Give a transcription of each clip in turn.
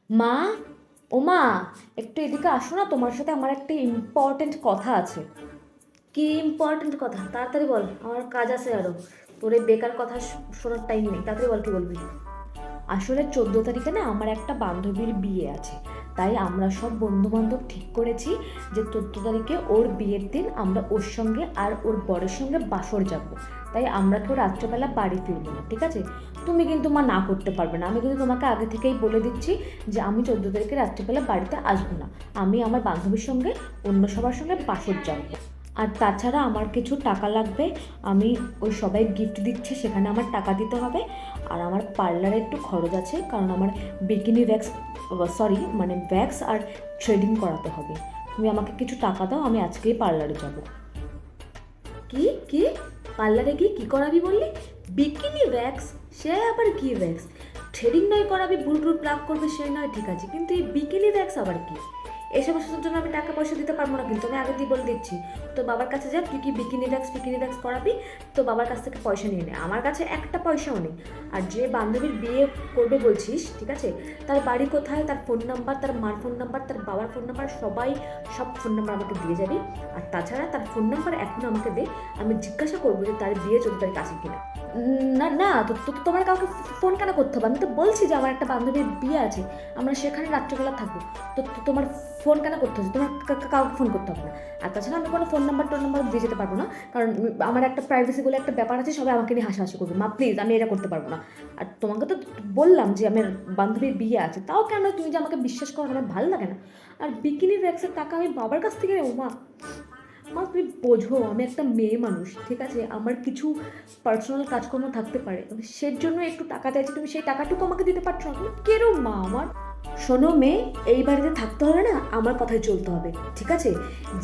মা, ও মা, একটু এদিকে আসো না, তোমার সাথে আমার একটা ইম্পর্টেন্ট কথা আছে। কি ইম্পর্টেন্ট কথা? তাড়াতাড়ি বল, আমার কাজ আছে আরো। তোর এই বেকার কথা শোনার টাইম নেই, তাড়াতাড়ি বল কি বলবি। আসলে 14 তারিখে না আমার একটা বান্ধবীর বিয়ে আছে, তাই আমরা সব বন্ধু বান্ধব ঠিক করেছি যে 14 তারিখে ওর বিয়ের দিন আমরা ওর সঙ্গে আর ওর বরের সঙ্গে বাসর যাব। তাই আমরা কেউ রাত্রেবেলা বাড়ি ফিরবো না, ঠিক আছে? তুমি কিন্তু মা না করতে পারবে না, আমি কিন্তু তোমাকে আগে থেকেই বলে দিচ্ছি যে আমি 14 তারিখে রাত্রেবেলা বাড়িতে আসবো না। আমি আমার বান্ধবীর সঙ্গে অন্য সবার সঙ্গে বাসর যাব। আর তাছাড়া আমার কিছু টাকা লাগবে, আমি ওই সবাই গিফট দিচ্ছে সেখানে আমার টাকা দিতে হবে। আর আমার পার্লারে একটু খরচ আছে, কারণ আমার বিকিনি ভ্যাক্স, সরি মানে ভ্যাক্স আর থ্রেডিং করাতে হবে। তুমি আমাকে কিছু টাকা দাও, আমি আজকেই পার্লারে যাব। কি কি পার্লারে গিয়ে কি করাবি বললি? Bikini Vax? সে আবার কি ভ্যাক্স? থ্রেডিং নয় করাবি, ভুল ভুল প্লাক করবে সে নয়, ঠিক আছে, কিন্তু এই বিকিনি ভ্যাক্স আবার কি? এসব সমস্যার জন্য আমি টাকা পয়সা দিতে পারবো না, কিন্তু আমি আগে দিয়ে বলে দিচ্ছি। তোর বাবার কাছে যা, তুই কি বিকিনি ভ্যাক্স করাবি, তো বাবার কাছ থেকে পয়সা নিয়ে নে, আমার কাছে একটা পয়সাও নেই। আর যে বান্ধবীর বিয়ে করবে বলছিস, ঠিক আছে, তার বাড়ি কোথায়, তার ফোন নাম্বার, তার মার ফোন নাম্বার, তার বাবার ফোন নাম্বার, সব ফোন নাম্বার আমাকে দিয়ে যাবি। আর তাছাড়া তার ফোন নাম্বার এখন আমাকে দে, আমি জিজ্ঞাসা করবো যে তার বিয়ে 14 তারিখ আছে কিনা। না না, তো তোমার কাউকে ফোন কেন করতে হবে? আমি তো বলছি যে আমার একটা বান্ধবীর বিয়ে আছে, আমরা সেখানে রাত্রেবেলা থাকবো। তো তোমার ফোন কেন করতে হচ্ছে? তোমার কাউকে ফোন করতে হবে না। আর তাছাড়া আমি কোনো ফোন নাম্বার দিয়ে যেতে পারবো না, কারণ আমার একটা প্রাইভেসি বলে একটা ব্যাপার আছে, সবাই আমাকে নিয়ে হাসাহাসি করবে। মা প্লিজ, আমি এটা করতে পারবো না। আর তোমাকে তো বললাম যে আমার বান্ধবীর বিয়ে আছে, তাও কেন তুমি যে আমাকে বিশ্বাস করো, আমার ভালো লাগে না। আর বিকিনি ভ্যাক্সের টাকা আমি বাবার কাছ থেকে নেবো? মা, মা তুমি বোঝো আমি একটা মেয়ে মানুষ, ঠিক আছে, আমার কিছু পার্সোনাল কাজকর্ম থাকতে পারে, আমি সের জন্য একটু টাকা চাইছি, তুমি সেই টাকাটুকু আমাকে দিতে পারছো না? তুমি কেরো মা আমার? শোনো মেয়ে, এই বাড়িতে থাকতে হলে না আমার কথাই চলতে হবে, ঠিক আছে?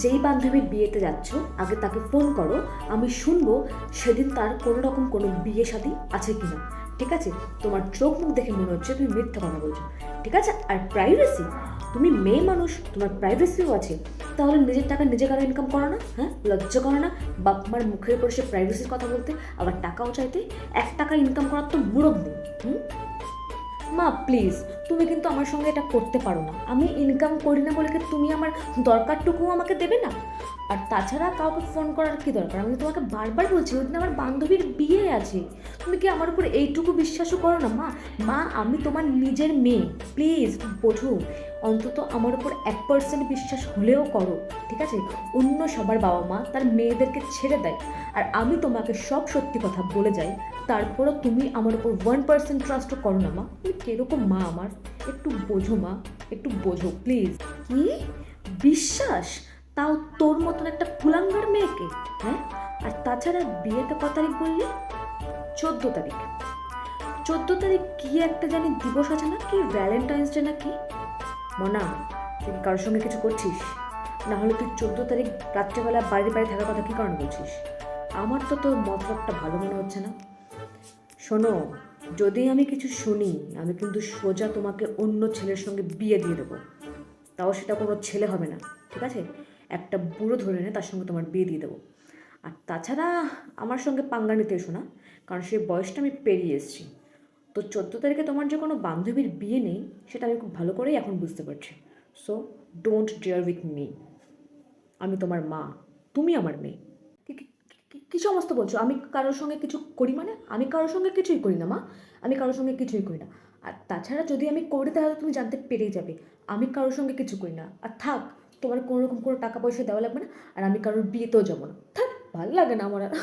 যেই বান্ধবীর বিয়েতে যাচ্ছ আগে তাকে ফোন করো, আমি শুনবো সেদিন তার কোনো রকম কোনো বিয়ে শাদী আছে কিনা, ঠিক আছে? তোমার চোখ মুখ দেখে মনে হচ্ছে তুমি মিথ্যা কথা বলছো, ঠিক আছে? আর প্রাইভেসি, তুমি মেয়ে মানুষ, তোমার প্রাইভেসিও আছে, তাহলে নিজের টাকা নিজে কেন ইনকাম করো না? হ্যাঁ, লজ্জা করো না বাপ মার মুখের উপর সে প্রাইভেসির কথা বলতে, আবার টাকাও চাইতে? 1 টাকা ইনকাম করার তো মুরব নেই। হুম, মা প্লিজ, তুমি কিন্তু আমার সঙ্গে এটা করতে পারো না। আমি ইনকাম করি না বলে কি তুমি আমার দরকারটুকুও আমাকে দেবে না? আর তাছাড়া কাউকে ফোন করার কি দরকার? আমি তো তোমাকে বারবার বলছি ওই দিন আমার বান্ধবীর বিয়ে আছে, তুমি কি আমার উপর এইটুকু বিশ্বাসও করো না? মা, মা আমি তোমার নিজের মেয়ে, প্লিজ বোঝো, অন্তত আমার উপর 1% বিশ্বাস হলেও করো, ঠিক আছে? অন্য সবার বাবা মা তার মেয়েদেরকে ছেড়ে দেয়, আর আমি তোমাকে সব সত্যি কথা বলে যাই, তারপরও তুমি আমার উপর 1% ট্রাস্টও করো না। মা তুমি কীরকম মা আমার, একটু বোঝো মা, একটু বোঝো প্লিজ। কি বিশ্বাস? তাও তোর মতন একটা কুলাঙ্গার মেয়েকে? হ্যাঁ, আর তাছাড়া বিয়েটা কত তারিখ বললি? 14 তারিখ? 14 তারিখ কি একটা জানি দিবস আছে না, কি ভ্যালেন্টাইন্স ডে না কি? মনা, তুই কারোর সঙ্গে কিছু করছিস? না হলে তুই 14 তারিখ রাত্রেবেলা বাড়ির বাইরে থাকার কথা কী কারণ বলছিস? আমার তো তোর মতলবটা ভালো মনে হচ্ছে না। শোনো, যদি আমি কিছু শুনি আমি কিন্তু সোজা তোমাকে অন্য ছেলের সঙ্গে বিয়ে দিয়ে দেবো, তাও সেটা কোনো ছেলে হবে না, ঠিক আছে? একটা বুড়ো ধরে এনে তার সঙ্গে তোমার বিয়ে দিয়ে দেবো। আর তাছাড়া আমার সঙ্গে পাঙ্গা নিতে এসো না, কারণ সেই বয়সটা আমি পেরিয়ে এসেছি। তো 14 তারিখে তোমার যে কোনো বান্ধবীর বিয়ে নেই সেটা আমি খুব ভালো করেই এখন বুঝতে পারছি। So don't dare with me. আমি তোমার মা, তুমি আমার মেয়ে। কি সমস্ত বলছো? আমি কারোর সঙ্গে কিছু করি মানে? আমি কারোর সঙ্গে কিছুই করি না মা, আমি কারোর সঙ্গে কিছুই করি না। আর তাছাড়া যদি আমি করি তাহলে তুমি জানতে পেরেই যাবে, আমি কারোর সঙ্গে কিছু করি না। আর থাক, তোমার কোনো রকম কোনো টাকা পয়সা দেওয়া লাগবে না, আর আমি কারোর বিয়েতেও যাবো না। থাক, ভালো লাগে না আমার আর।